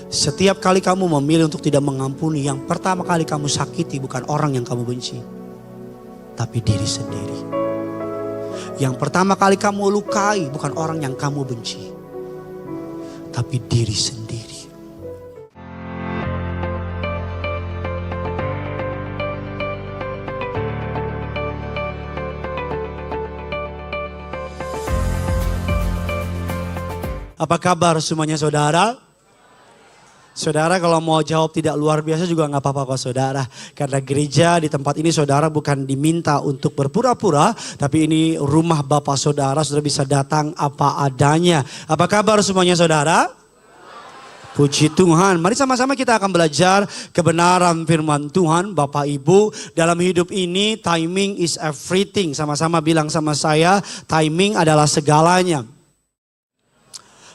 Setiap kali kamu memilih untuk tidak mengampuni, yang pertama kali kamu sakiti bukan orang yang kamu benci, tapi diri sendiri. Yang pertama kali kamu lukai bukan orang yang kamu benci, tapi diri sendiri. Apa kabar semuanya saudara? Saudara kalau mau jawab tidak luar biasa juga gak apa-apa kok saudara. Karena gereja di tempat ini saudara bukan diminta untuk berpura-pura. Tapi ini rumah Bapak saudara, saudara bisa datang apa adanya. Apa kabar semuanya saudara? Puji Tuhan. Mari sama-sama kita akan belajar kebenaran firman Tuhan. Bapak Ibu, dalam hidup ini timing is everything. Sama-sama bilang sama saya, timing adalah segalanya.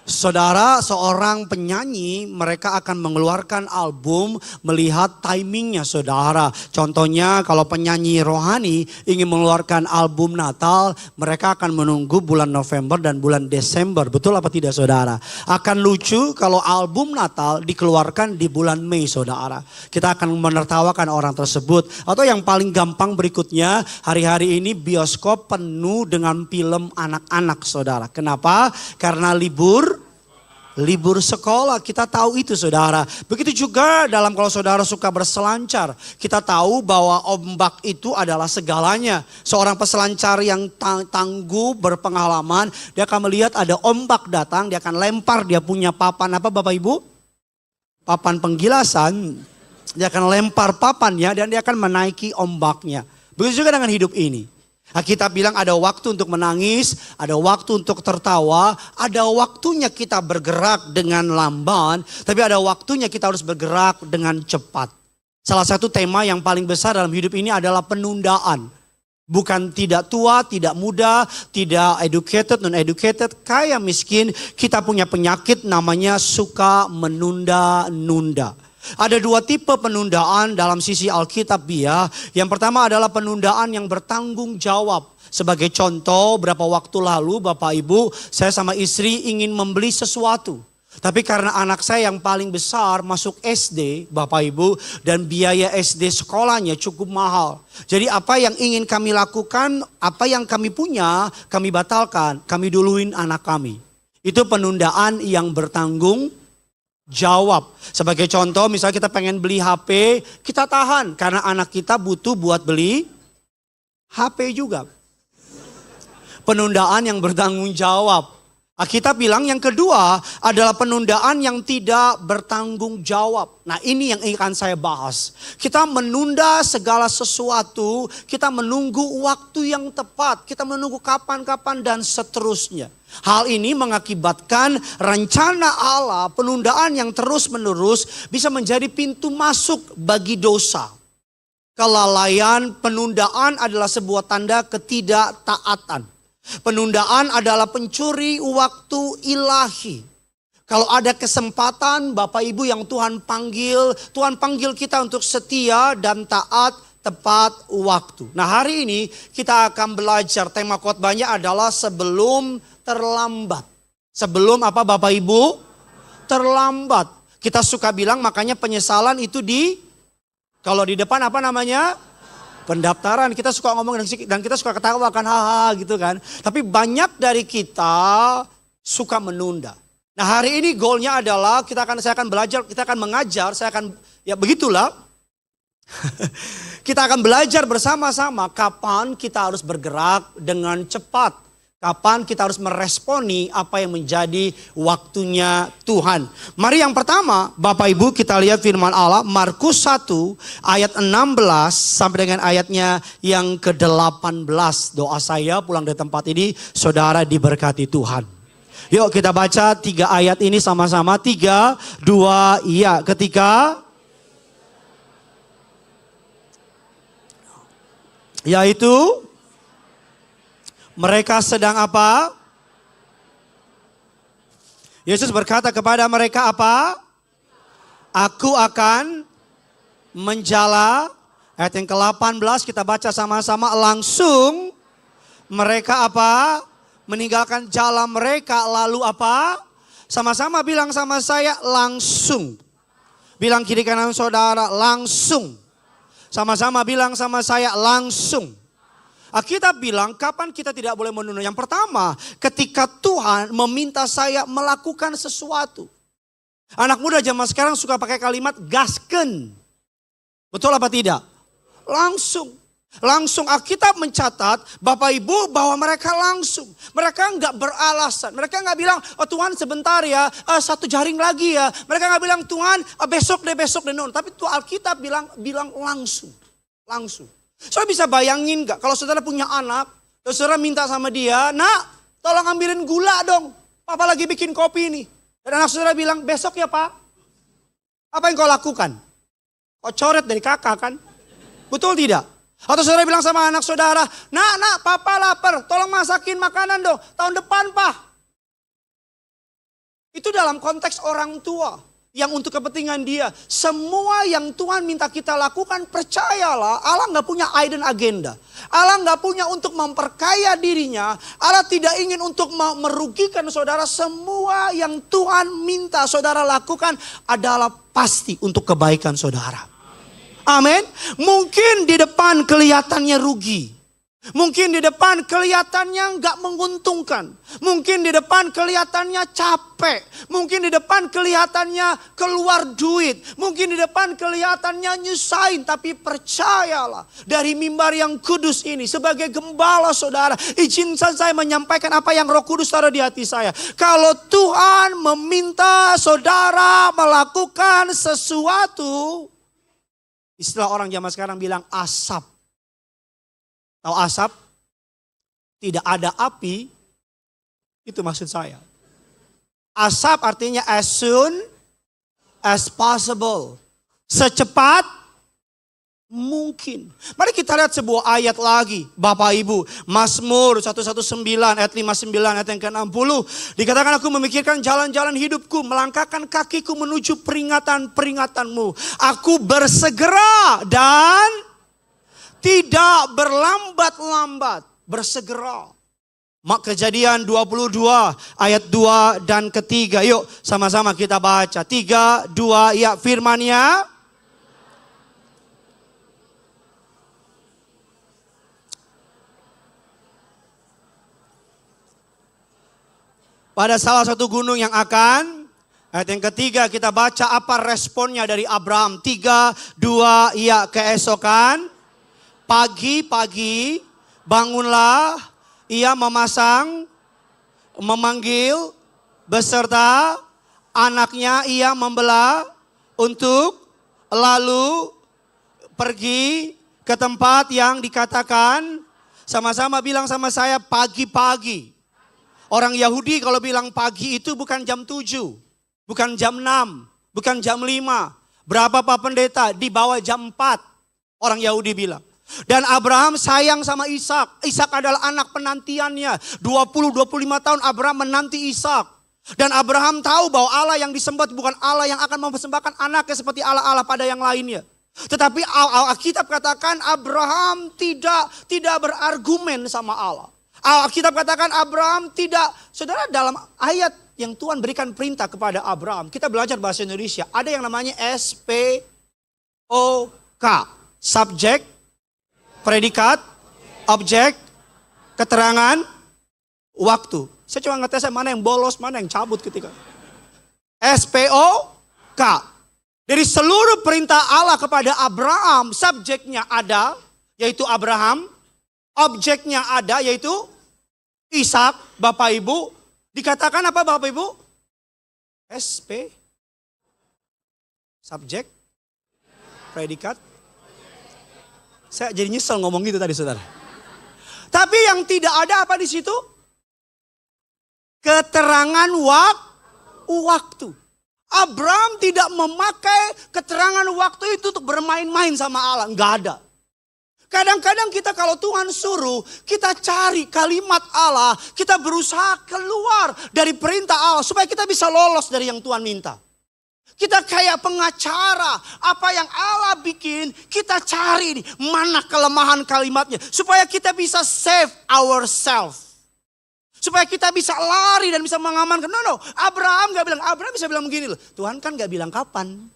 Saudara, seorang penyanyi mereka akan mengeluarkan album melihat timingnya saudara. Contohnya kalau penyanyi rohani ingin mengeluarkan album Natal, mereka akan menunggu bulan November dan bulan Desember. Betul apa tidak saudara? Akan lucu kalau album Natal dikeluarkan di bulan Mei saudara. Kita akan menertawakan orang tersebut. Atau yang paling gampang berikutnya, hari-hari ini bioskop penuh dengan film anak-anak saudara. Kenapa? Karena libur sekolah, kita tahu itu saudara. Begitu juga dalam kalau saudara suka berselancar. Kita tahu bahwa ombak itu adalah segalanya. Seorang peselancar yang tangguh, berpengalaman, dia akan melihat ada ombak datang, dia akan lempar, dia punya papan apa Bapak Ibu? Papan penggilasan. Dia akan lempar papannya dan dia akan menaiki ombaknya. Begitu juga dengan hidup ini. Kita bilang ada waktu untuk menangis, ada waktu untuk tertawa, ada waktunya kita bergerak dengan lamban, tapi ada waktunya kita harus bergerak dengan cepat. Salah satu tema yang paling besar dalam hidup ini adalah penundaan. Bukan tidak tua, tidak muda, tidak educated, non-educated, kaya, miskin. Kita punya penyakit namanya suka menunda-nunda. Ada dua tipe penundaan dalam sisi Alkitab ya. Yang pertama adalah penundaan yang bertanggung jawab. Sebagai contoh, berapa waktu lalu Bapak Ibu, saya sama istri ingin membeli sesuatu. Tapi karena anak saya yang paling besar masuk SD Bapak Ibu, dan biaya SD sekolahnya cukup mahal. Jadi apa yang ingin kami lakukan, apa yang kami punya, kami batalkan, kami duluin anak kami. Itu penundaan yang bertanggung jawab. Sebagai contoh misalnya kita pengen beli HP, kita tahan karena anak kita butuh buat beli HP juga. Penundaan yang bertanggung jawab. Kita bilang yang kedua adalah penundaan yang tidak bertanggung jawab. Nah ini yang akan saya bahas. Kita menunda segala sesuatu, kita menunggu waktu yang tepat, kita menunggu kapan-kapan dan seterusnya. Hal ini mengakibatkan rencana Allah, penundaan yang terus-menerus bisa menjadi pintu masuk bagi dosa. Kelalaian, penundaan adalah sebuah tanda ketidaktaatan. Penundaan adalah pencuri waktu ilahi. Kalau ada kesempatan Bapak Ibu yang Tuhan panggil kita untuk setia dan taat tepat waktu. Nah hari ini kita akan belajar, tema khotbahnya adalah sebelum terlambat. Sebelum apa Bapak Ibu? Terlambat. Kita suka bilang makanya penyesalan itu kalau di depan apa namanya? Pendaftaran. Kita suka ngomong dan kita suka ketawa kan, haha gitu kan. Tapi banyak dari kita suka menunda. Nah hari ini goalnya adalah saya akan belajar, kita akan mengajar, ya begitulah. Kita akan belajar bersama-sama kapan kita harus bergerak dengan cepat. Kapan kita harus meresponi apa yang menjadi waktunya Tuhan. Mari yang pertama Bapak Ibu kita lihat firman Allah Markus 1 ayat 16 sampai dengan ayatnya yang ke-18. Doa saya pulang dari tempat ini saudara diberkati Tuhan. Yuk kita baca 3 ayat ini sama-sama. 3, 2, iya. Ketika yaitu mereka sedang apa? Yesus berkata kepada mereka apa? Aku akan menjala. Ayat yang ke-18 kita baca sama-sama. Langsung mereka apa? Meninggalkan jala mereka lalu apa? Sama-sama bilang sama saya langsung. Bilang kiri kanan saudara langsung. Sama-sama bilang sama saya langsung. Kita bilang kapan kita tidak boleh menunda. Yang pertama, ketika Tuhan meminta saya melakukan sesuatu. Anak muda zaman sekarang suka pakai kalimat gasken. Betul apa tidak? Langsung. Langsung Alkitab mencatat Bapak Ibu bahwa mereka langsung. Mereka enggak beralasan. Mereka enggak bilang, oh Tuhan sebentar ya, satu jaring lagi ya. Mereka enggak bilang Tuhan besok deh. No. Tapi tuh Alkitab bilang langsung. Langsung. Saudara bisa bayangin enggak kalau saudara punya anak. Saudara minta sama dia, nak tolong ambilin gula dong. Papa lagi bikin kopi nih. Dan anak saudara bilang besok ya pak. Apa yang kau lakukan? Kau coret dari kakak kan? Betul tidak? Atau saudara bilang sama anak saudara, nak, papa lapar, tolong masakin makanan dong, tahun depan pak. Itu dalam konteks orang tua yang untuk kepentingan dia. Semua yang Tuhan minta kita lakukan, percayalah Allah gak punya hidden agenda. Allah gak punya untuk memperkaya dirinya. Allah tidak ingin untuk merugikan saudara. Semua yang Tuhan minta saudara lakukan adalah pasti untuk kebaikan saudara. Amin. Mungkin di depan kelihatannya rugi. Mungkin di depan kelihatannya nggak menguntungkan. Mungkin di depan kelihatannya capek. Mungkin di depan kelihatannya keluar duit. Mungkin di depan kelihatannya nyusahin. Tapi percayalah dari mimbar yang kudus ini sebagai gembala saudara. Izinkan saya menyampaikan apa yang Roh Kudus taruh di hati saya. Kalau Tuhan meminta saudara melakukan sesuatu. Istilah orang zaman sekarang bilang asap. Tahu asap? Tidak ada api. Itu maksud saya. Asap artinya as soon as possible. Secepat mungkin. Mari kita lihat sebuah ayat lagi. Bapak Ibu. Mazmur 119 ayat 59 ayat yang ke-60. Dikatakan aku memikirkan jalan-jalan hidupku. Melangkahkan kakiku menuju peringatan-peringatanmu. Aku bersegera dan tidak berlambat-lambat. Bersegera. Kejadian 22 ayat 2 dan ketiga. Yuk sama-sama kita baca. 3, 2 ya firman-Nya. Pada salah satu gunung yang akan, ayat yang ketiga kita baca apa responnya dari Abraham. 3, 2, ya keesokan, pagi-pagi bangunlah, ia memanggil beserta anaknya, ia membelah untuk lalu pergi ke tempat yang dikatakan, sama-sama bilang sama saya pagi-pagi. Orang Yahudi kalau bilang pagi itu bukan jam 7, bukan jam 6, bukan jam 5. Berapa Pak Pendeta? Di bawah jam 4. Orang Yahudi bilang. Dan Abraham sayang sama Ishak. Ishak adalah anak penantiannya. 20-25 tahun Abraham menanti Ishak. Dan Abraham tahu bahwa Allah yang disembah bukan Allah yang akan mempersembahkan anaknya seperti Allah-Allah pada yang lainnya. Tetapi Alkitab katakan Abraham tidak berargumen sama Allah. Alkitab katakan Abraham tidak, saudara dalam ayat yang Tuhan berikan perintah kepada Abraham. Kita belajar bahasa Indonesia, ada yang namanya SPOK. Subjek, predikat, objek, keterangan, waktu. Saya cuma ngetes mana yang bolos, mana yang cabut ketika. SPOK. Dari seluruh perintah Allah kepada Abraham, subjeknya ada, yaitu Abraham. Objeknya ada yaitu Ishak, Bapak Ibu. Dikatakan apa Bapak Ibu? SP. Subjek. Predikat. Saya jadi nyesel ngomong gitu tadi saudara. Tapi yang tidak ada apa di situ? Keterangan waktu. Abraham tidak memakai keterangan waktu itu untuk bermain-main sama Allah. Enggak ada. Kadang-kadang kita kalau Tuhan suruh, kita cari kalimat Allah, kita berusaha keluar dari perintah Allah supaya kita bisa lolos dari yang Tuhan minta. Kita kayak pengacara, apa yang Allah bikin, kita cari nih, mana kelemahan kalimatnya supaya kita bisa save ourselves. Supaya kita bisa lari dan bisa mengamankan. No, Abraham gak bilang, Abraham bisa bilang begini loh. Tuhan kan gak bilang kapan.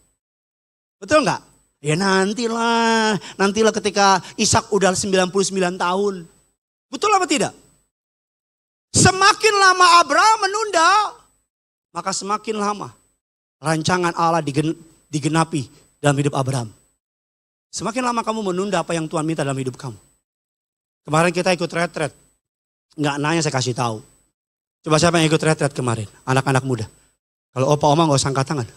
Betul gak? Ya nantilah ketika Ishak udah 99 tahun. Betul apa tidak? Semakin lama Abraham menunda, maka semakin lama rancangan Allah digenapi dalam hidup Abraham. Semakin lama kamu menunda apa yang Tuhan minta dalam hidup kamu. Kemarin kita ikut retret. Nggak nanya saya kasih tahu. Coba siapa yang ikut retret kemarin? Anak-anak muda. Kalau opa oma nggak usah angkat tangan.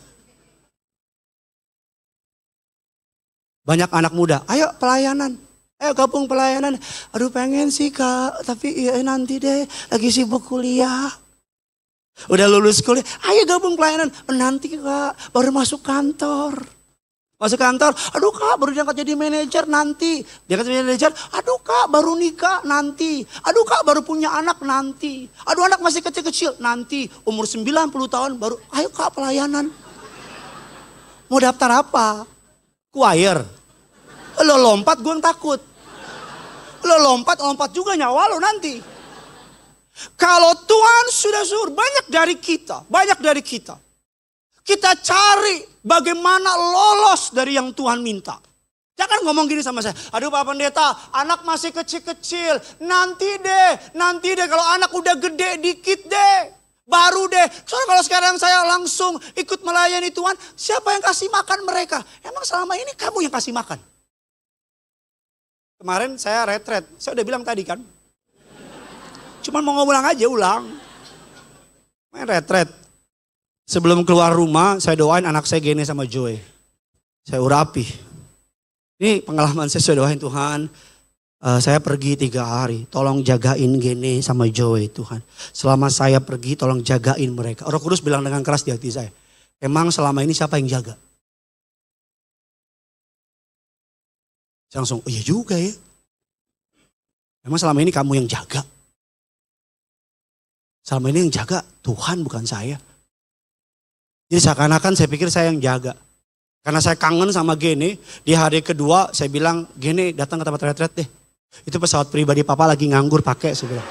Banyak anak muda, ayo pelayanan. Ayo gabung pelayanan. Aduh pengen sih kak, tapi ya nanti deh lagi sibuk kuliah. Udah lulus kuliah, ayo gabung pelayanan. Nanti kak, baru masuk kantor. Masuk kantor, aduh kak baru diangkat jadi manajer nanti. Diangkat jadi manajer, aduh kak baru nikah nanti. Aduh kak baru punya anak nanti. Aduh anak masih kecil-kecil nanti. Umur 90 tahun baru, ayo kak pelayanan. Mau daftar apa? Choir. Lo lompat gue yang takut. Lo lompat juga nyawa lo nanti. Kalau Tuhan sudah suruh banyak dari kita. Kita cari bagaimana lolos dari yang Tuhan minta. Jangan ngomong gini sama saya. Aduh Pak Pendeta, anak masih kecil-kecil. Nanti deh kalau anak udah gede dikit deh. Baru deh. Soalnya kalau sekarang saya langsung ikut melayani Tuhan. Siapa yang kasih makan mereka? Emang selama ini kamu yang kasih makan? Kemarin saya retret. Saya udah bilang tadi kan. Cuman mau ngulang aja ulang. Main retret. Sebelum keluar rumah, saya doain anak saya Gene sama Joy. Saya urapi. Ini pengalaman saya doain Tuhan. Saya pergi 3 hari, tolong jagain Gene sama Joy Tuhan. Selama saya pergi, tolong jagain mereka. Roh Kudus bilang dengan keras di hati saya. Emang selama ini siapa yang jaga? Saya langsung, oh iya juga ya. Emang selama ini kamu yang jaga? Selama ini yang jaga Tuhan bukan saya. Jadi seakan-akan saya pikir saya yang jaga. Karena saya kangen sama Gene, di hari kedua saya bilang, Gene datang ke tempat retret deh. Itu pesawat pribadi papa lagi nganggur pakai, saya bilang.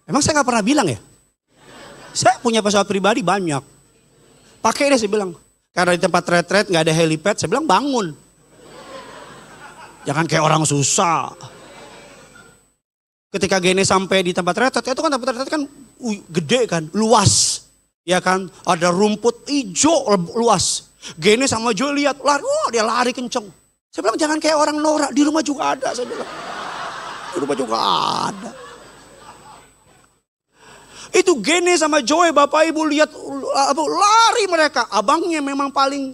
Emang saya gak pernah bilang ya? Saya punya pesawat pribadi banyak. Pakai deh saya bilang. Karena di tempat retret gak ada helipad, saya bilang bangun. Jangan kayak orang susah. Ketika Gene sampai di tempat retret, itu kan tempat retret kan gede kan, luas. Ya kan, ada rumput hijau luas. Gene sama Joy lihat, lari, dia lari kenceng. Saya bilang jangan kayak orang norak, di rumah juga ada. Saya bilang, di rumah juga ada. Itu Gene sama Joy, bapak ibu lihat lari mereka. Abangnya memang paling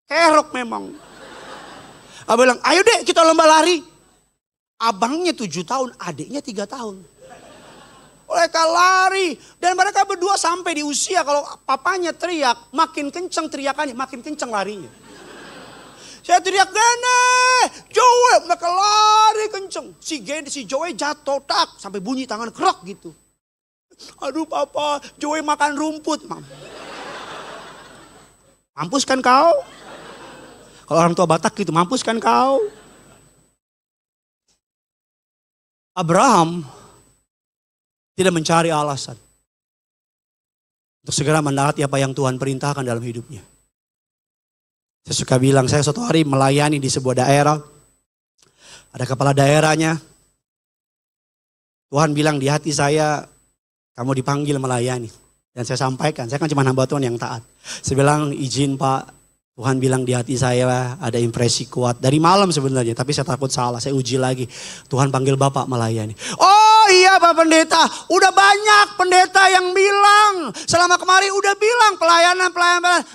kerok memang. Abang bilang, ayo deh kita lomba lari. Abangnya 7 tahun, adiknya 3 tahun. Mereka lari. Dan mereka berdua sampai di usia kalau papanya teriak, makin kencang teriakannya, makin kencang larinya. Saya teriak, Gene, Joey, mereka lari kencang. Si Joey jatuh, tak, sampai bunyi tangan kerak gitu. Aduh papa, Joey makan rumput. Mampus kan kau? Kalau orang tua Batak gitu, mampus kan kau? Abraham tidak mencari alasan untuk segera menaati apa yang Tuhan perintahkan dalam hidupnya. Saya suka bilang, saya suatu hari melayani di sebuah daerah. Ada kepala daerahnya. Tuhan bilang di hati saya, kamu dipanggil melayani. Dan saya sampaikan, saya kan cuma hamba Tuhan yang taat. Saya bilang, izin Pak, Tuhan bilang di hati saya ada impresi kuat. Dari malam sebenarnya, tapi saya takut salah. Saya uji lagi. Tuhan panggil Bapak melayani. Oh iya Pak Pendeta, udah banyak pendeta yang bilang. Selama kemarin udah bilang pelayanan.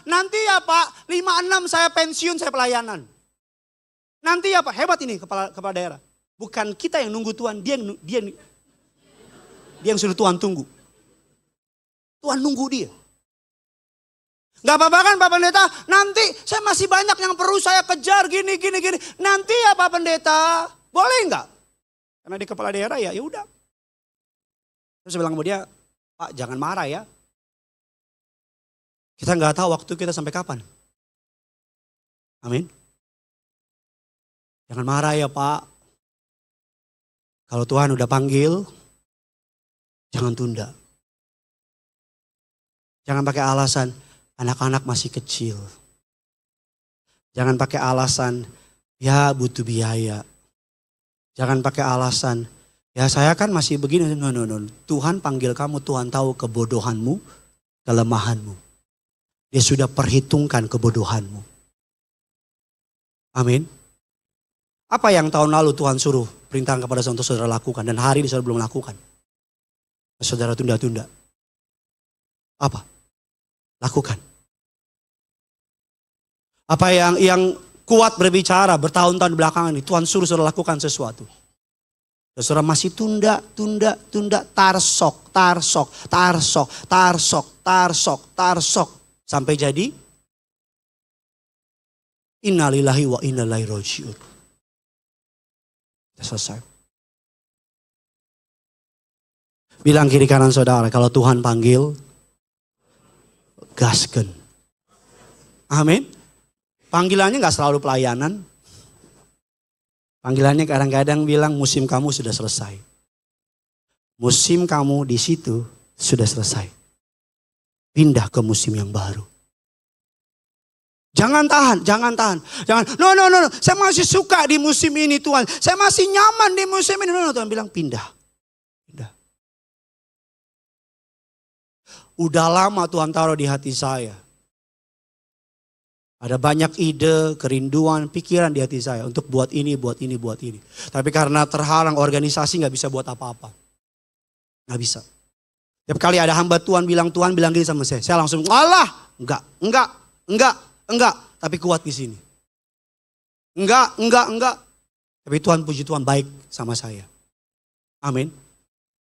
Nanti ya Pak, 5-6 saya pensiun, saya pelayanan. Nanti ya Pak, hebat ini kepala daerah. Bukan kita yang nunggu Tuhan, dia yang suruh Tuhan tunggu. Tuhan nunggu dia. Gak apa-apa kan Pak Pendeta, nanti saya masih banyak yang perlu saya kejar gini. Nanti ya Pak Pendeta, boleh nggak? Karena di kepala daerah ya udah. Terus saya bilang sama dia, Pak jangan marah ya. Kita nggak tahu waktu kita sampai kapan. Amin. Jangan marah ya Pak. Kalau Tuhan udah panggil, jangan tunda. Jangan pakai alasan anak-anak masih kecil. Jangan pakai alasan ya butuh biaya. Jangan pakai alasan ya saya kan masih begini. No. Tuhan panggil kamu, Tuhan tahu kebodohanmu, kelemahanmu. Dia sudah perhitungkan kebodohanmu. Amin. Apa yang tahun lalu Tuhan suruh perintahkan kepada untuk saudara lakukan dan hari ini saudara belum lakukan? Saudara tunda-tunda. Apa? Lakukan. Apa yang kuat berbicara bertahun-tahun belakangan ini, Tuhan suruh saudara lakukan sesuatu. Dan saudara masih tunda, tarsok. Sampai jadi, innalillahi wa inna ilaihi raji'un. Selesai. Bilang kiri kanan saudara, kalau Tuhan panggil, gasken. Amin. Panggilannya gak selalu pelayanan. Panggilannya kadang-kadang bilang musim kamu sudah selesai. Musim kamu di situ sudah selesai. Pindah ke musim yang baru. Jangan tahan. No. Saya masih suka di musim ini Tuhan. Saya masih nyaman di musim ini. No, Tuhan bilang pindah. Udah lama Tuhan taruh di hati saya. Ada banyak ide, kerinduan, pikiran di hati saya untuk buat ini. Tapi karena terhalang organisasi gak bisa buat apa-apa. Gak bisa. Tiap kali ada hamba Tuhan bilang gini sama saya langsung, alah, enggak. Tapi kuat di sini. Enggak. Tapi Tuhan, puji Tuhan baik sama saya. Amin.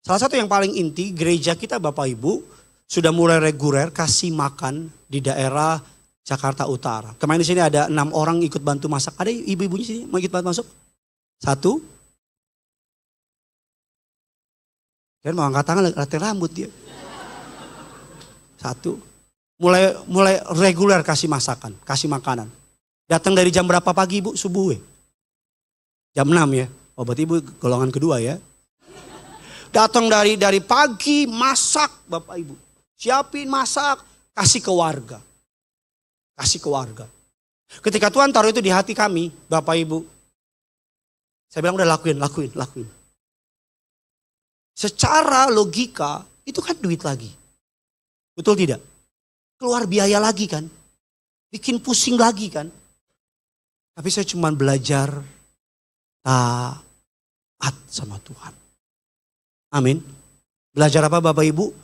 Salah satu yang paling inti, gereja kita Bapak Ibu sudah mulai reguler kasih makan di daerah Jakarta Utara. Kemarin di sini ada 6 orang ikut bantu masak. Ada ibu-ibunya sini mau ikut bantu masuk? 1. Kan mau angkat tangan latihan rambut dia. 1. Mulai reguler kasih masakan, kasih makanan. Datang dari jam berapa pagi Ibu? Subuh ya? Jam 6 ya? Oh berarti Ibu golongan kedua ya? Datang dari pagi masak Bapak Ibu. Siapin masak, kasih ke warga. Ketika Tuhan taruh itu di hati kami, Bapak Ibu. Saya bilang udah lakuin. Secara logika, itu kan duit lagi. Betul tidak? Keluar biaya lagi kan. Bikin pusing lagi kan. Tapi saya cuma belajar taat sama Tuhan. Amin. Belajar apa Bapak Ibu?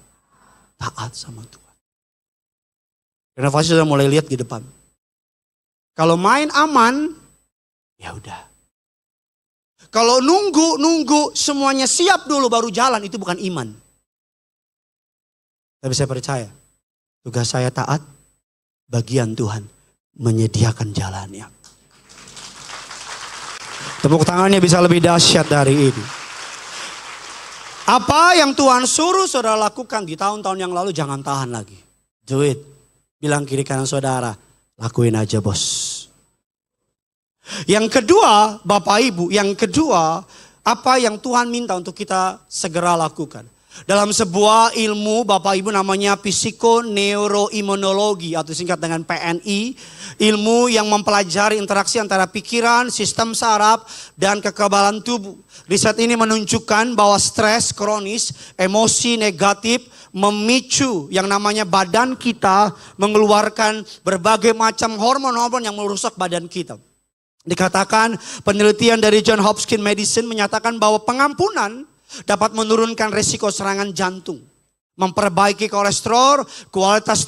Taat sama Tuhan. Renovasi sudah mulai lihat di depan. Kalau main aman, ya udah. Kalau nunggu semuanya siap dulu baru jalan, itu bukan iman. Tapi saya percaya, tugas saya taat, bagian Tuhan menyediakan jalannya. Tepuk tangannya bisa lebih dahsyat dari ini. Apa yang Tuhan suruh saudara lakukan di tahun-tahun yang lalu jangan tahan lagi. Do it. Bilang kiri kanan saudara, lakuin aja bos. Yang kedua, Bapak Ibu, apa yang Tuhan minta untuk kita segera lakukan. Dalam sebuah ilmu Bapak Ibu namanya psikoneuroimunologi atau singkat dengan PNI. Ilmu yang mempelajari interaksi antara pikiran, sistem saraf, dan kekebalan tubuh. Riset ini menunjukkan bahwa stres kronis, emosi negatif memicu yang namanya badan kita mengeluarkan berbagai macam hormon-hormon yang merusak badan kita. Dikatakan penelitian dari John Hopkins Medicine menyatakan bahwa pengampunan dapat menurunkan resiko serangan jantung, memperbaiki kolesterol, kualitas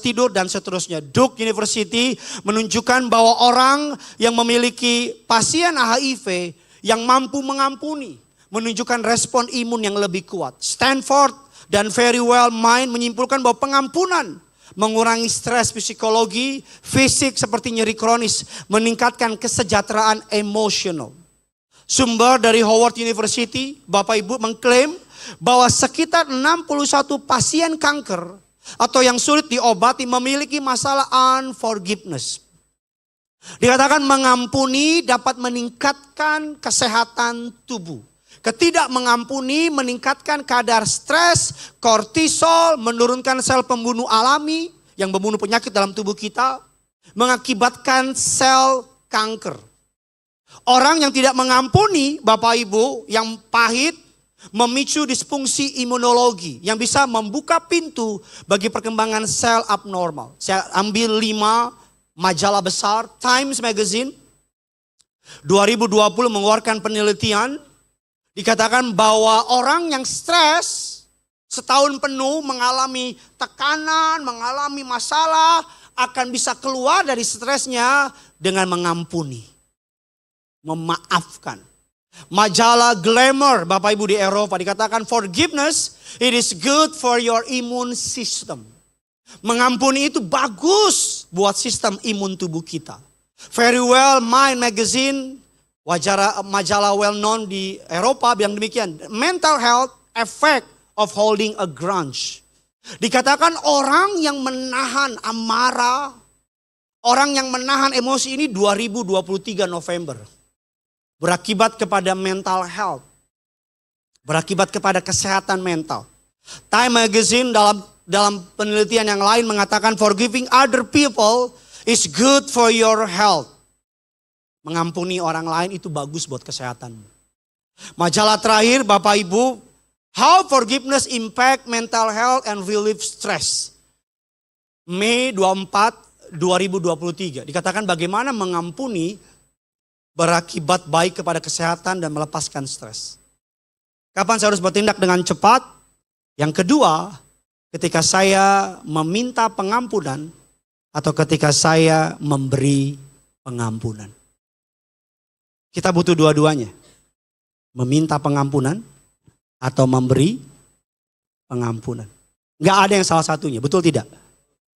tidur dan seterusnya. Duke University menunjukkan bahwa orang yang memiliki pasien HIV yang mampu mengampuni menunjukkan respon imun yang lebih kuat. Stanford dan Very Well Mind menyimpulkan bahwa pengampunan mengurangi stres psikologi, fisik seperti nyeri kronis, meningkatkan kesejahteraan emosional. Sumber dari Howard University, Bapak Ibu mengklaim bahwa sekitar 61 pasien kanker atau yang sulit diobati memiliki masalah unforgiveness. Dikatakan mengampuni dapat meningkatkan kesehatan tubuh. Ketidakmengampuni meningkatkan kadar stres, kortisol, menurunkan sel pembunuh alami yang membunuh penyakit dalam tubuh kita, mengakibatkan sel kanker. Orang yang tidak mengampuni, Bapak Ibu, yang pahit, memicu disfungsi imunologi yang bisa membuka pintu bagi perkembangan sel abnormal. Saya ambil 5 majalah besar, Times Magazine 2020 mengeluarkan penelitian, dikatakan bahwa orang yang stres setahun penuh mengalami tekanan, mengalami masalah, akan bisa keluar dari stresnya dengan mengampuni, memaafkan. Majalah Glamour, Bapak Ibu di Eropa, dikatakan forgiveness, it is good for your immune system. Mengampuni itu bagus buat sistem imun tubuh kita. Very Well Mind Magazine, majalah well known di Eropa bilang demikian. Mental health effect of holding a grudge. Dikatakan orang yang menahan amarah, orang yang menahan emosi ini 2023 November. Berakibat kepada mental health. Berakibat kepada kesehatan mental. Time Magazine dalam penelitian yang lain mengatakan forgiving other people is good for your health. Mengampuni orang lain itu bagus buat kesehatanmu. Majalah terakhir Bapak Ibu, How Forgiveness Impact Mental Health and Relieve Stress. Mei 24, 2023. Dikatakan bagaimana mengampuni berakibat baik kepada kesehatan dan melepaskan stres. Kapan saya harus bertindak dengan cepat? Yang kedua, ketika saya meminta pengampunan atau ketika saya memberi pengampunan. Kita butuh dua-duanya. Meminta pengampunan atau memberi pengampunan. Gak ada yang salah satunya, betul tidak?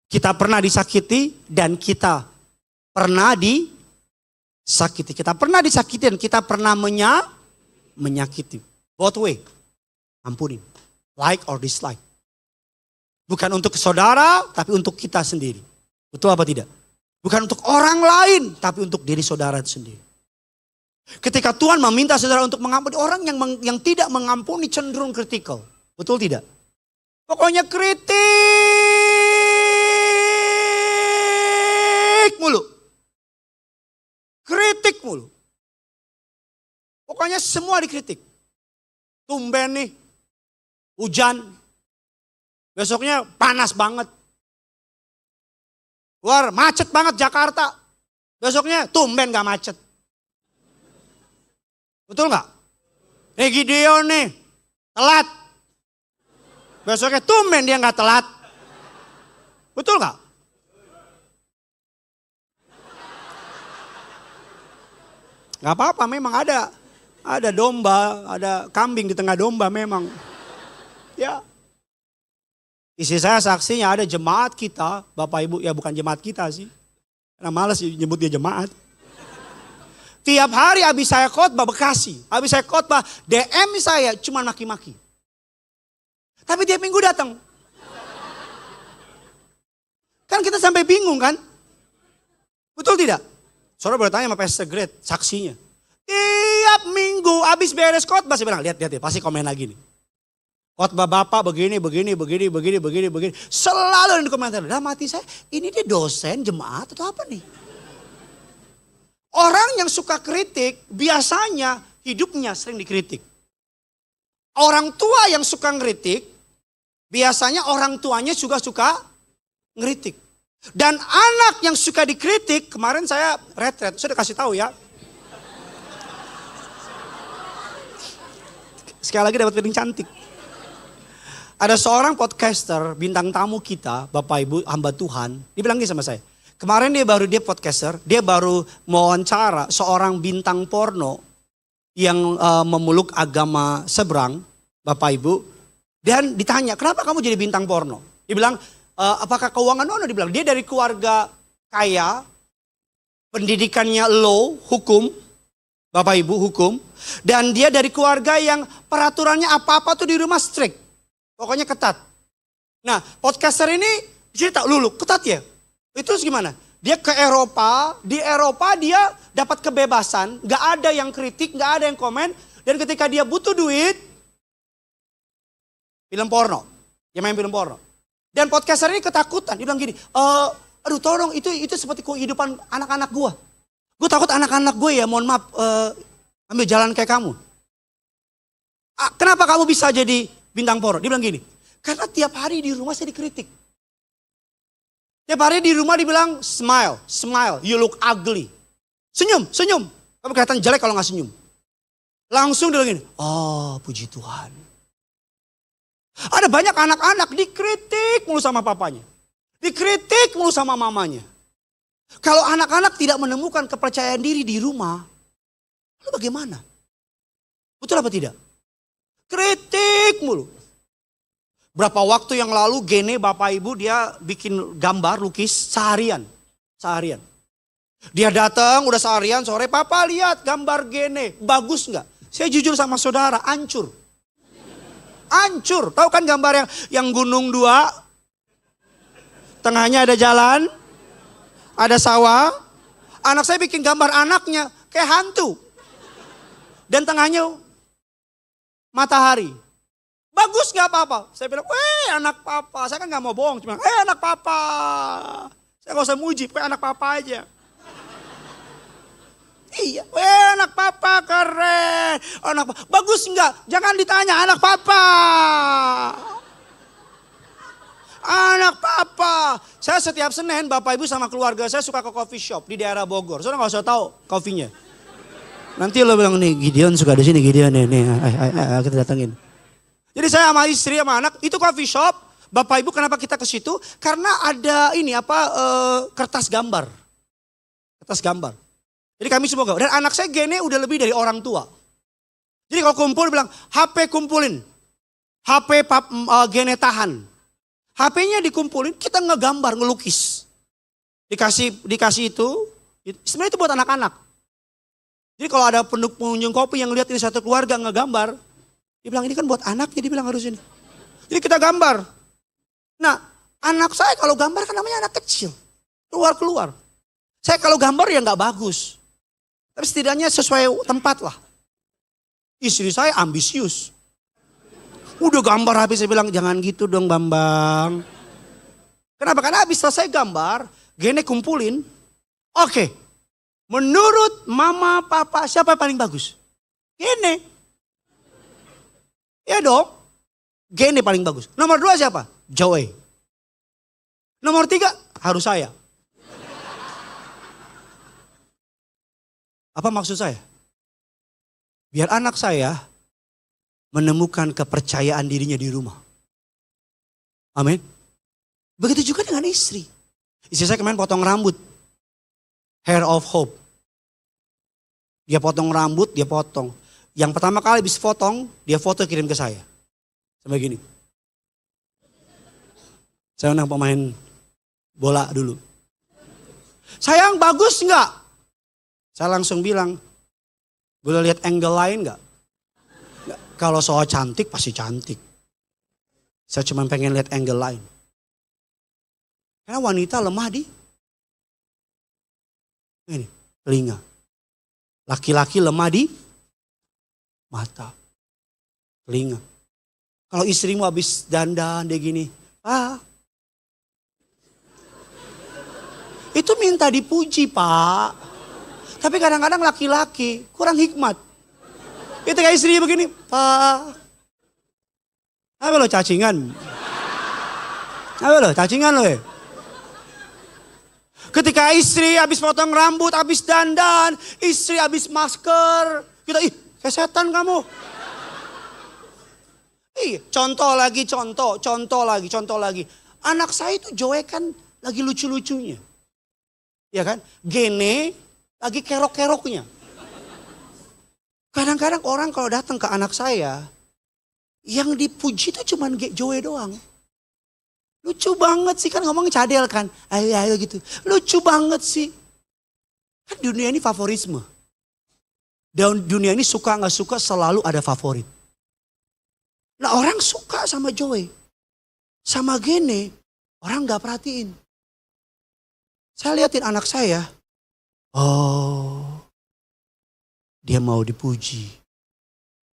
Kita pernah disakiti dan kita pernah disakiti. Kita pernah disakiti dan kita pernah menyakiti. Both way. Ampuni. Like or dislike. Bukan untuk saudara, tapi untuk kita sendiri. Betul apa tidak? Bukan untuk orang lain, tapi untuk diri saudara sendiri. Ketika Tuhan meminta saudara untuk mengampuni, orang yang tidak mengampuni cenderung kritikal. Betul tidak? Pokoknya kritik mulu. Kritik mulu. Pokoknya semua dikritik. Tumben nih, hujan. Besoknya panas banget. Luar macet banget Jakarta. Besoknya tumben gak macet. Betul gak? Gideon nih, telat. Besoknya tumben dia gak telat. Betul gak? Gak apa-apa, memang ada domba, ada kambing di tengah domba memang. Ya. Isi saya saksinya ada jemaat kita, Bapak Ibu, ya bukan jemaat kita sih. Karena malas nyebut dia jemaat. Tiap hari habis saya khotbah Bekasi, habis saya khotbah DM saya cuma maki-maki. Tapi tiap minggu datang. Kan kita sampai bingung kan? Betul tidak? Saudara boleh tanya sama Pastor Great, saksinya. Tiap minggu habis beres khotbah saya bilang, lihat pasti komen lagi nih. Khotbah Bapak begini. Selalu ada di komentar. Dalam hati saya, ini dia dosen, jemaat atau apa nih? Orang yang suka kritik biasanya hidupnya sering dikritik. Orang tua yang suka ngeritik, biasanya orang tuanya juga suka ngeritik. Dan anak yang suka dikritik, kemarin saya retret, saya udah kasih tahu ya. Sekali lagi dapat piring cantik. Ada seorang podcaster, bintang tamu kita, Bapak Ibu, hamba Tuhan, dia bilang gini sama saya. Kemarin dia podcaster, dia baru mewawancara seorang bintang porno yang memeluk agama seberang, Bapak Ibu. Dan ditanya, kenapa kamu jadi bintang porno? Dia bilang, apakah keuangan? No, dia bilang, dia dari keluarga kaya, pendidikannya low, hukum, Bapak Ibu hukum. Dan dia dari keluarga yang peraturannya apa-apa tuh di rumah strict. Pokoknya ketat. Nah podcaster ini cerita, lulu ketat ya? Itu gimana? Dia ke Eropa, di Eropa dia dapat kebebasan, gak ada yang kritik, gak ada yang komen. Dan ketika dia butuh duit, film porno. Dia main film porno. Dan podcaster ini ketakutan. Dia bilang gini, aduh tolong itu seperti kehidupan anak-anak gue. Gue takut anak-anak gue ya mohon maaf ambil jalan kayak kamu. Kenapa kamu bisa jadi bintang porno? Dia bilang gini, karena tiap hari di rumah saya dikritik. Tiap hari di rumah dibilang smile, smile, you look ugly. Senyum, senyum. Kamu kelihatan jelek kalau gak senyum. Langsung dia bilang gini, oh puji Tuhan. Ada banyak anak-anak dikritik mulu sama papanya. Dikritik mulu sama mamanya. Kalau anak-anak tidak menemukan kepercayaan diri di rumah, lalu bagaimana? Betul apa tidak? Kritik mulu. Berapa waktu yang lalu Gene bapak ibu dia bikin gambar lukis seharian. Seharian. Dia datang udah seharian sore, papa lihat gambar Gene, bagus nggak? Saya jujur sama saudara, hancur. Hancur. Tahu kan gambar yang gunung dua? Tengahnya ada jalan, ada sawah. Anak saya bikin gambar anaknya kayak hantu. Dan tengahnya matahari. Bagus gak apa-apa? Saya bilang, anak papa. Saya kan gak mau bohong. Cuma, anak papa. Saya gak usah muji, anak papa aja. Iya, anak papa keren. Anak papa. Bagus gak? Jangan ditanya, anak papa. Anak papa. Saya setiap Senin, bapak ibu sama keluarga saya suka ke coffee shop di daerah Bogor. Soalnya gak usah tahu kopinya. Nanti lo bilang, nih Gideon suka di sini, Gideon nih. Kita datangin. Jadi saya sama istri sama anak itu coffee shop. Bapak ibu kenapa kita ke situ? Karena ada ini kertas gambar. Kertas gambar. Jadi kami semua gambar. Dan anak saya Gene udah lebih dari orang tua. Jadi kalau kumpul bilang HP kumpulin. HP Gene tahan. HP-nya dikumpulin kita ngegambar, ngelukis. Dikasih itu. Sebenarnya itu buat anak-anak. Jadi kalau ada pengunjung kopi yang lihat ini satu keluarga ngegambar. Dia bilang ini kan buat anaknya, dia bilang harus ini. Jadi kita gambar. Nah anak saya kalau gambar kan namanya anak kecil. Keluar. Saya kalau gambar ya nggak bagus. Tapi setidaknya sesuai tempat lah. Istri saya ambisius. Udah gambar habis saya bilang jangan gitu dong Bambang. Kenapa? Karena habis selesai gambar, Gene kumpulin. Oke, menurut mama papa siapa yang paling bagus? Gene. Ya dong, Gene paling bagus. Nomor 2 siapa? Joey. Nomor 3 harus saya. Apa maksud saya? Biar anak saya menemukan kepercayaan dirinya di rumah. Amin. Begitu juga dengan istri. Istri saya kemarin potong rambut. Hair of hope. Dia potong rambut, dia potong. Yang pertama kali habis potong, dia foto kirim ke saya. Sampai gini. Saya undang pemain bola dulu. Sayang bagus enggak? Saya langsung bilang, boleh lihat angle lain enggak? Kalau soal cantik pasti cantik. Saya cuma pengen lihat angle lain. Karena wanita lemah di ini, telinga. Laki-laki lemah di mata, telinga. Kalau istrimu habis dandan dia gini, itu minta dipuji Pak. Tapi kadang-kadang laki-laki kurang hikmat. Itu kayak istri begini, Pak. Apa lo cacingan? Apa lo cacingan lo ya? Ketika istri habis potong rambut, habis dandan, istri habis masker, kita kayak setan kamu. Contoh lagi. Anak saya itu Joey kan lagi lucu-lucunya. Ya kan? Gene lagi kerok-keroknya. Kadang-kadang orang kalau datang ke anak saya, yang dipuji itu cuma Joey doang. Lucu banget sih, kan ngomong cadel kan. Ayo gitu. Lucu banget sih. Kan dunia ini favorisme. Dan dunia ini suka gak suka selalu ada favorit. Nah orang suka sama Joey. Sama Gene, orang gak perhatiin. Saya liatin anak saya. Oh, dia mau dipuji.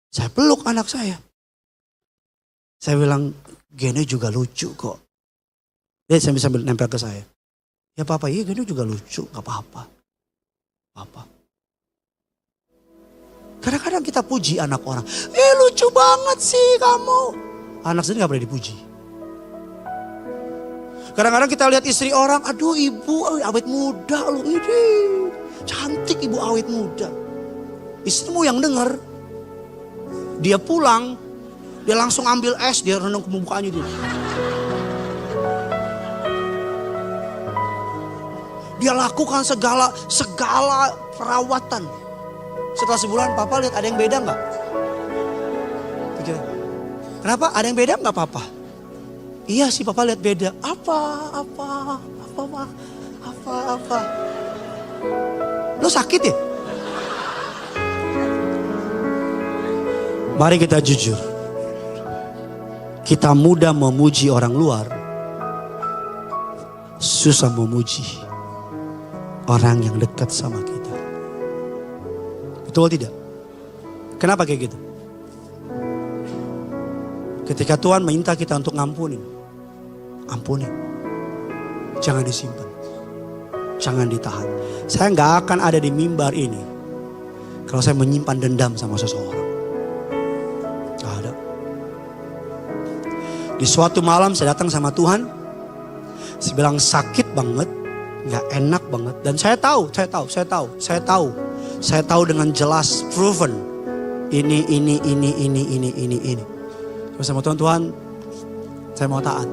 Saya peluk anak saya. Saya bilang, Geno juga lucu kok. Dia sambil nempel ke saya. Ya papa, iya Geno juga lucu, gak apa-apa. Papa. Kadang-kadang kita puji anak orang. Lucu banget sih kamu. Anak sendiri gak pernah dipuji. Kadang-kadang kita lihat istri orang, aduh ibu awet muda loh. Ini cantik ibu awet muda. Istrimu yang denger. Dia pulang, dia langsung ambil es, dia rendam ke mukanya gitu. Dia lakukan segala perawatan. Setelah sebulan, papa lihat ada yang beda nggak? Kenapa? Ada yang beda nggak papa? Iya sih papa lihat beda. Apa? Lo sakit ya? Mari kita jujur. Kita mudah memuji orang luar. Susah memuji orang yang dekat sama kita. Betul tidak? Kenapa kayak gitu? Ketika Tuhan minta kita untuk ngampunin. Ampunin. Jangan disimpan. Jangan ditahan. Saya gak akan ada di mimbar ini kalau saya menyimpan dendam sama seseorang. Gak ada. Di suatu malam saya datang sama Tuhan. Saya bilang sakit banget. Gak enak banget. Dan saya tahu. Saya tahu dengan jelas, proven. Ini. Terus sama Tuhan, saya mau taat.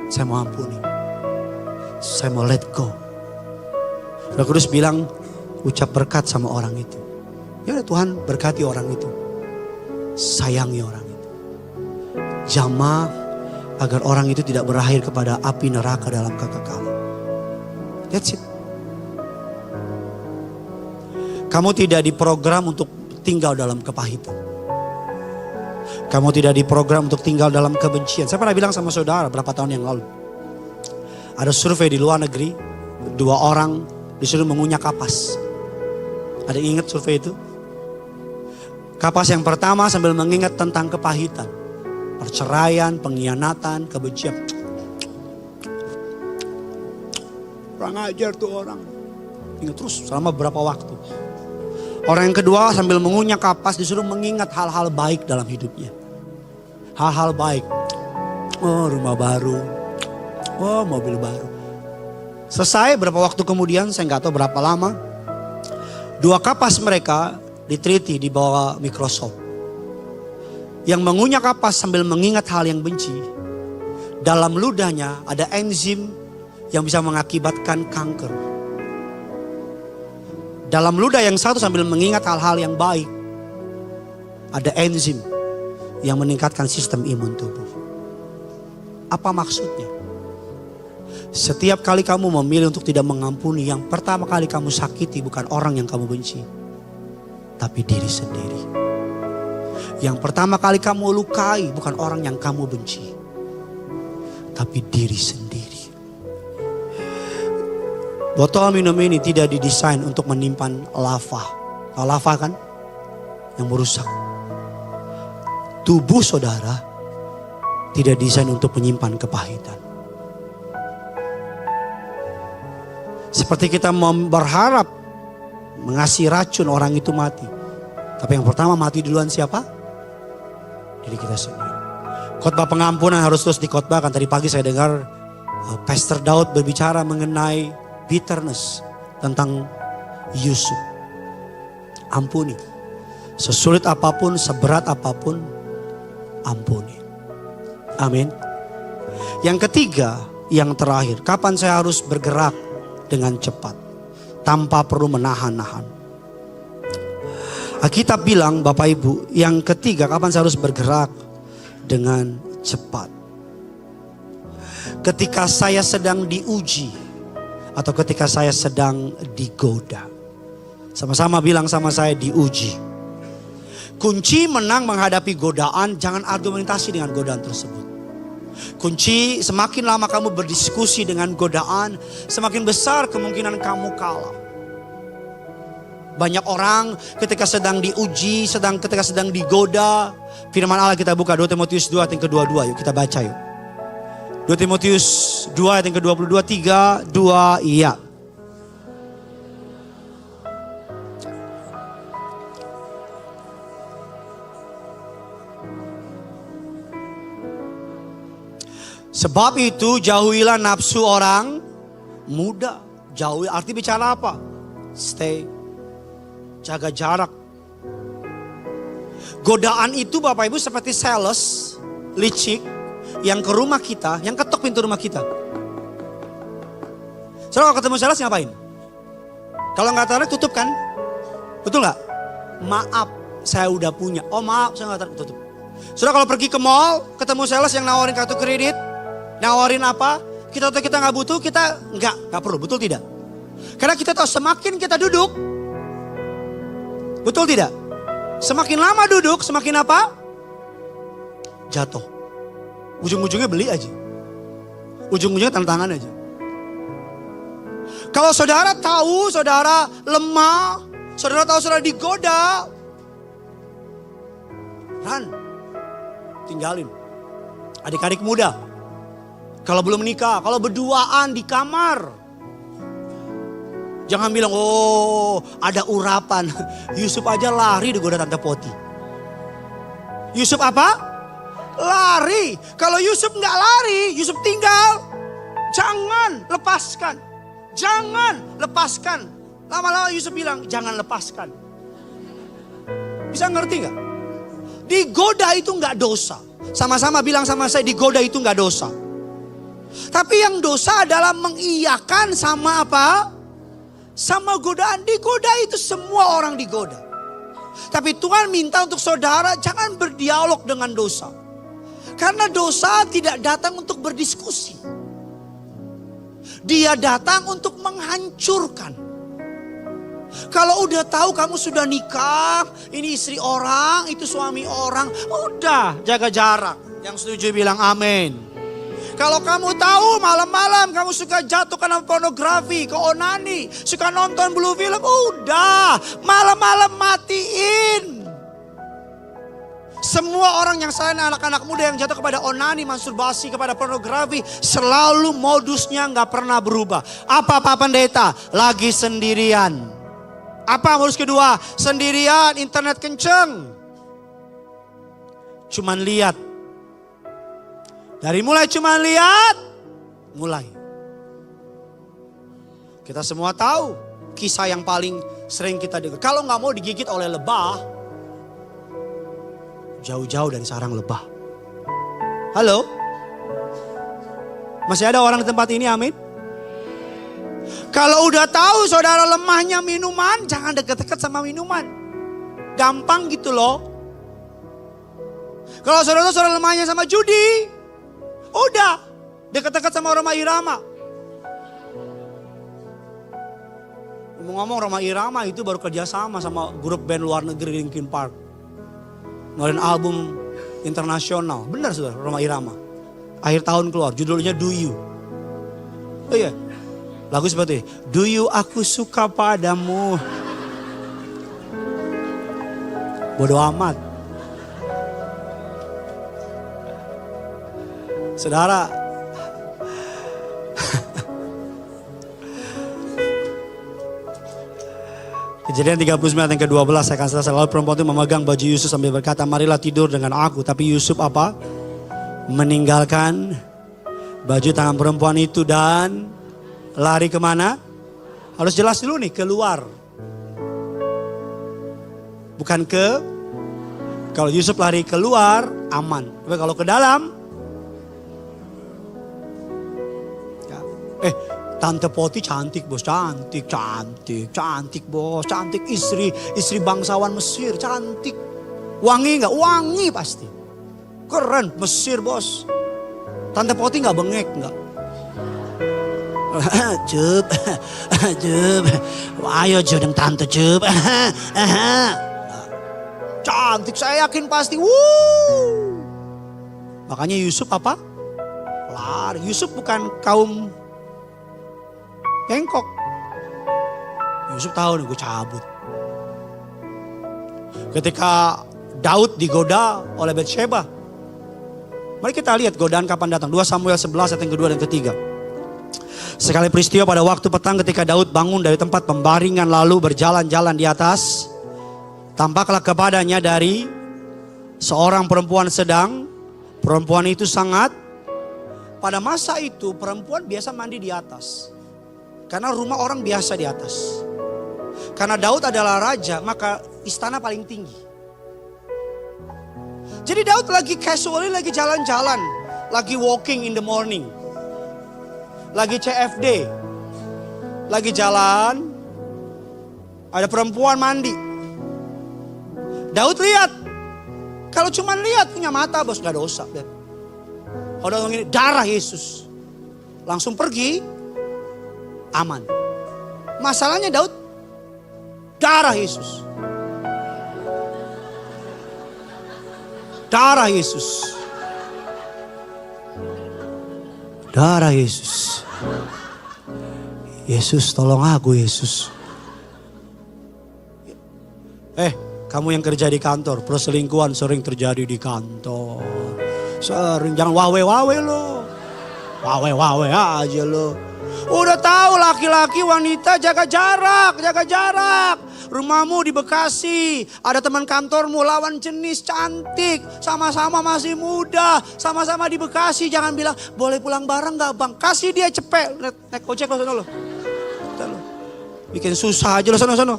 Saya mau ampuni. Saya mau let go. Roh Kudus bilang, ucap berkat sama orang itu. Ya Tuhan berkati orang itu. Sayangi orang itu. Jamah agar orang itu tidak berakhir kepada api neraka dalam kekekalan. That's it. Kamu tidak diprogram untuk tinggal dalam kepahitan. Kamu tidak diprogram untuk tinggal dalam kebencian. Saya pernah bilang sama saudara berapa tahun yang lalu. Ada survei di luar negeri. 2 orang disuruh mengunyah kapas. Ada yang ingat survei itu? Kapas yang pertama sambil mengingat tentang kepahitan. Perceraian, pengkhianatan, kebencian. Kurang ajar tuh orang. Ingat terus selama berapa waktu. Orang yang kedua sambil mengunyah kapas disuruh mengingat hal-hal baik dalam hidupnya. Hal-hal baik. Oh rumah baru. Oh mobil baru. Selesai berapa waktu kemudian, saya nggak tahu berapa lama. 2 kapas mereka diteliti di bawah mikroskop. Yang mengunyah kapas sambil mengingat hal yang benci. Dalam ludahnya ada enzim yang bisa mengakibatkan kanker. Dalam ludah yang satu sambil mengingat hal-hal yang baik. Ada enzim yang meningkatkan sistem imun tubuh. Apa maksudnya? Setiap kali kamu memilih untuk tidak mengampuni, yang pertama kali kamu sakiti bukan orang yang kamu benci. Tapi diri sendiri. Yang pertama kali kamu lukai bukan orang yang kamu benci. Tapi diri sendiri. Botol minum ini tidak didesain untuk menyimpan lava. Tahu lava kan? Yang merusak. Tubuh saudara tidak didesain untuk menyimpan kepahitan. Seperti kita berharap mengasih racun orang itu mati. Tapi yang pertama mati duluan siapa? Diri kita sendiri. Khotbah pengampunan harus terus dikhotbahkan. Tadi pagi saya dengar Pastor Daud berbicara mengenai bitterness tentang Yusuf. Ampuni. Sesulit apapun, seberat apapun, ampuni. Amin. Yang ketiga, yang terakhir, kapan saya harus bergerak dengan cepat tanpa perlu menahan-nahan. Alkitab bilang Bapak Ibu, yang ketiga kapan saya harus bergerak dengan cepat. Ketika saya sedang diuji atau ketika saya sedang digoda. Sama-sama bilang sama saya, diuji. Kunci menang menghadapi godaan, jangan argumentasi dengan godaan tersebut. Kunci semakin lama kamu berdiskusi dengan godaan, semakin besar kemungkinan kamu kalah. Banyak orang ketika sedang diuji, ketika sedang digoda. Firman Allah kita buka 2 Timotius 2 ayat yang ke-22. Yuk kita baca yuk. 2 Timotius 2 ayat yang ke-22, 3, 2, iya. Sebab itu jauhilah nafsu orang muda. Jauhi arti bicara apa? Stay. Jaga jarak. Godaan itu Bapak Ibu seperti sales, licik, yang ke rumah kita, yang ketok pintu rumah kita. Saudara kalau ketemu sales ngapain? Kalau nggak tarik tutup kan? Betul nggak? Maaf, saya udah punya. Oh maaf, saya nggak tarik tutup. Saudara kalau pergi ke mall, ketemu sales yang nawarin kartu kredit, nawarin apa? Kita tahu kita nggak butuh, kita nggak perlu, betul tidak? Karena kita tahu semakin kita duduk, betul tidak? Semakin lama duduk, semakin apa? Jatuh. Ujung-ujungnya beli aja. Ujung-ujungnya tanda tangan aja. Kalau saudara tahu saudara lemah, saudara tahu saudara digoda, tinggalin. Adik-adik muda, kalau belum menikah, kalau berduaan di kamar, jangan bilang, oh ada urapan. Yusuf aja lari digoda Tante Poti. Yusuf apa? Lari. Kalau Yusuf nggak lari, Yusuf tinggal. Jangan lepaskan. Jangan lepaskan. Lama-lama Yusuf bilang, jangan lepaskan. Bisa ngerti nggak? Digoda itu nggak dosa. Sama-sama bilang sama saya, digoda itu nggak dosa. Tapi yang dosa adalah mengiyakan sama apa? Sama godaan. Digoda itu semua orang digoda. Tapi Tuhan minta untuk saudara jangan berdialog dengan dosa. Karena dosa tidak datang untuk berdiskusi. Dia datang untuk menghancurkan. Kalau udah tahu kamu sudah nikah, ini istri orang, itu suami orang, udah jaga jarak. Yang setuju bilang amin. Kalau kamu tahu malam-malam kamu suka jatuh karena pornografi, ke onani, suka nonton blue film, udah malam-malam matiin. Semua orang yang saya anak-anak muda yang jatuh kepada onani, masturbasi, kepada pornografi, selalu modusnya nggak pernah berubah. Apa Pak Pendeta? Lagi sendirian. Apa modus kedua? Sendirian, internet kenceng. Cuman lihat. Dari mulai cuma lihat, mulai. Kita semua tahu kisah yang paling sering kita dengar. Kalau nggak mau digigit oleh lebah, jauh-jauh dari sarang lebah. Halo? Masih ada orang di tempat ini, amin? Kalau udah tahu saudara lemahnya minuman, jangan deket-deket sama minuman. Gampang gitu loh. Kalau saudara lemahnya sama judi, udah, dekat-dekat sama Roma Irama. Ngomong-ngomong Roma Irama itu baru kerjasama sama grup band luar negeri Linkin Park. Ngeluarin album internasional. Benar saudara, Roma Irama. Akhir tahun keluar, judulnya Do You. Oh iya, lagu seperti Do You aku suka padamu. Bodoh amat. Saudara, Kejadian 39 yang ke-12 saya akan selesai. Lalu perempuan itu memegang baju Yusuf sambil berkata, marilah tidur dengan aku. Tapi Yusuf apa? Meninggalkan baju tangan perempuan itu dan lari kemana? Harus jelas dulu nih, keluar. Bukan ke, kalau Yusuf lari keluar aman. Tapi kalau ke dalam, Tante Poti cantik bos, cantik bos, cantik istri bangsawan Mesir, cantik. Wangi nggak? Wangi pasti. Keren Mesir bos. Tante Poti nggak bengek nggak? Cup, ayo jodeng tante cup. Cantik, saya yakin pasti. Makanya Yusuf apa? Lari. Yusuf bukan kaum bengkok. Yusuf tahu nih gue cabut. Ketika Daud digoda oleh Batsheba. Mari kita lihat godaan kapan datang. 2 Samuel 11 ayat yang kedua dan ketiga. Sekali peristiwa pada waktu petang ketika Daud bangun dari tempat pembaringan lalu berjalan-jalan di atas. Tampaklah kepadanya dari seorang perempuan sedang. Perempuan itu sangat. Pada masa itu perempuan biasa mandi di atas. Karena rumah orang biasa di atas. Karena Daud adalah raja maka istana paling tinggi. Jadi Daud lagi casually lagi jalan-jalan. Lagi walking in the morning. Lagi CFD. Lagi jalan. Ada perempuan mandi. Daud lihat. Kalau cuma lihat punya mata bos gak dosa. Kalau ngomong ini darah Yesus. Langsung pergi. Aman. Masalahnya Daud. Darah Yesus. Darah Yesus. Darah Yesus. Yesus tolong aku Yesus. Kamu yang kerja di kantor, perselingkuhan sering terjadi di kantor. Sering, jangan wawe-wawe lo. Wawe-wawe aja lo. Udah tahu laki-laki wanita jaga jarak, jaga jarak. Rumahmu di Bekasi, ada teman kantormu lawan jenis cantik, sama-sama masih muda, sama-sama di Bekasi. Jangan bilang boleh pulang bareng gak bang? Kasih dia cepet, naik ojek lo sana lo. Bikin susah aja lo sana-sana.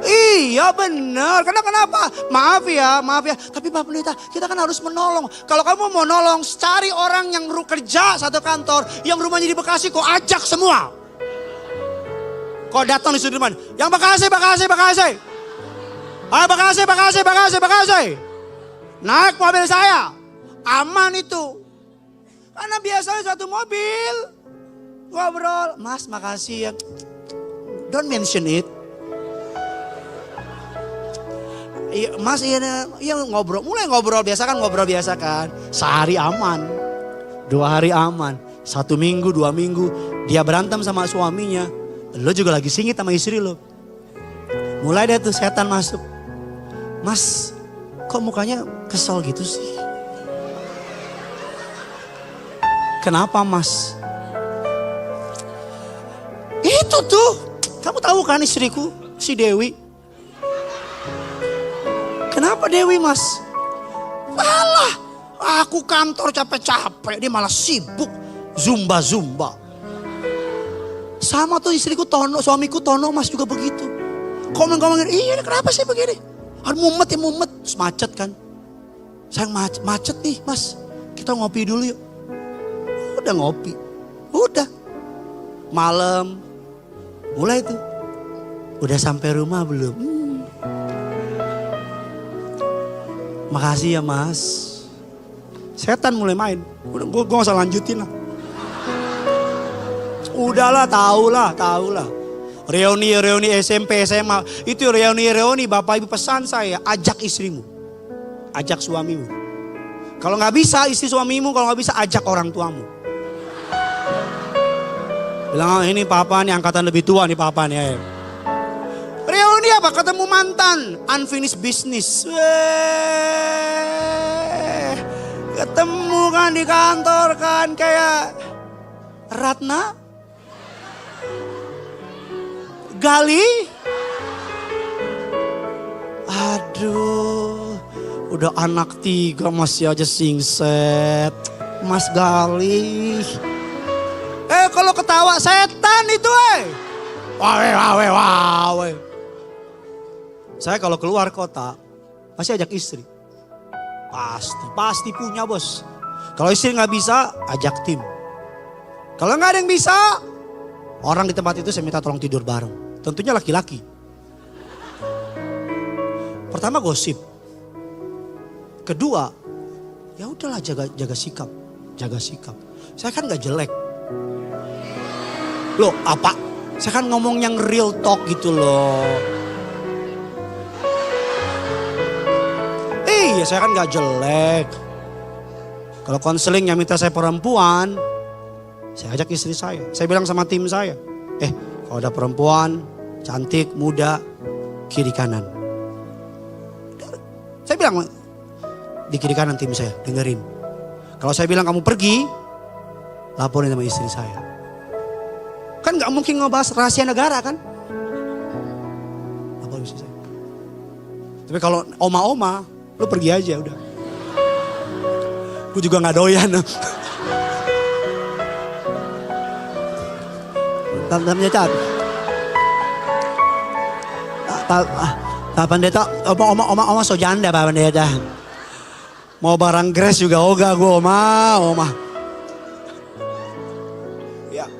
Iya benar, kenapa? Maaf ya. Tapi Pak Pendeta, kita kan harus menolong. Kalau kamu mau nolong, cari orang yang kerja satu kantor, yang rumahnya di Bekasi, kok ajak semua. Kok datang di Sudirman, yang Bekasi. Ayo Bekasi. Naik mobil saya, aman itu. Karena biasanya satu mobil, ngobrol, Mas makasih ya. Don't mention it. Mas iya ngobrol, mulai ngobrol biasa kan. Sehari aman, 2 hari aman, 1 minggu, 2 minggu. Dia berantem sama suaminya. Lo juga lagi singit sama istri lo. Mulai deh tuh setan masuk. Mas kok mukanya kesel gitu sih? Kenapa mas? Itu tuh, kamu tahu kan istriku, si Dewi. Kenapa Dewi mas? Alah, aku kantor capek-capek, dia malah sibuk zumba. Sama tuh istriku Tono, suamiku Tono mas juga begitu. Komen-komen, iya kenapa sih begini? Harus mumet. Terus macet kan. Sayang macet nih mas, kita ngopi dulu yuk. Udah ngopi, udah. Malam, mulai tuh. Udah sampai rumah belum? Makasih ya mas. Setan mulai main. Udah gue gak usah lanjutin lah. Udahlah tahu lah. Reuni SMP SMA. Itu reuni bapak ibu pesan saya. Ajak istrimu. Ajak suamimu. Kalau gak bisa istri suamimu. Kalau gak bisa ajak orang tuamu. Bilang ini papa nih angkatan lebih tua nih papa nih. Reuni apa? Ketemu mantan. Unfinished business. Ketemu kan di kantor kan kayak Ratna. Gali. Aduh. Udah anak 3 masih aja singset. Mas Gali. Kalau ketawa setan itu Wawe. Saya kalau keluar kota, pasti ajak istri. Pasti punya bos. Kalau istri gak bisa, ajak tim. Kalau gak ada yang bisa, orang di tempat itu saya minta tolong tidur bareng. Tentunya laki-laki. Pertama gosip. Kedua, ya udahlah jaga sikap. Saya kan gak jelek. Loh apa? Saya kan ngomong yang real talk gitu loh. Iya saya kan gak jelek. Kalau konselingnya minta saya perempuan, saya ajak istri saya. Saya bilang sama tim saya, kalau ada perempuan cantik, muda, kiri kanan. Saya bilang, di kiri kanan tim saya, dengerin. Kalau saya bilang kamu pergi, laporin sama istri saya. Kan gak mungkin ngebahas rahasia negara kan? Laporin istri saya. Tapi kalau oma-oma, lu pergi aja udah. Gue juga gak doyan. Pendeta, Pak Pendeta, oma so janda Pak Pendeta. Mau barang Grace juga ogah gue oma. Ya.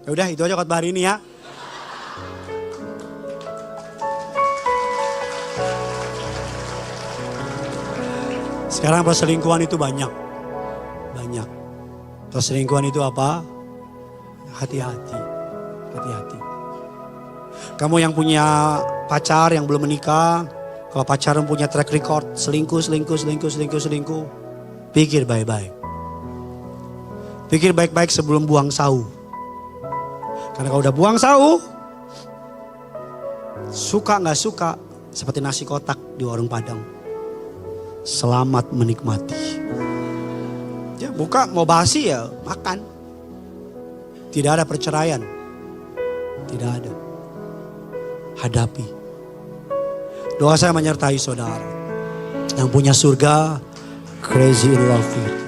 Ya udah itu aja khotbah hari ini ya. Sekarang perselingkuhan itu banyak. Perselingkuhan itu apa? Hati-hati. Kamu yang punya pacar yang belum menikah, kalau pacaran punya track record selingkuh, pikir baik-baik. Pikir baik-baik sebelum buang sahu. Karena kalau udah buang sahu, suka gak suka, seperti nasi kotak di warung Padang. Selamat menikmati. Ya buka mau basi ya makan. Tidak ada perceraian. Tidak ada. Hadapi. Doa saya menyertai saudara. Yang punya surga, crazy in love you.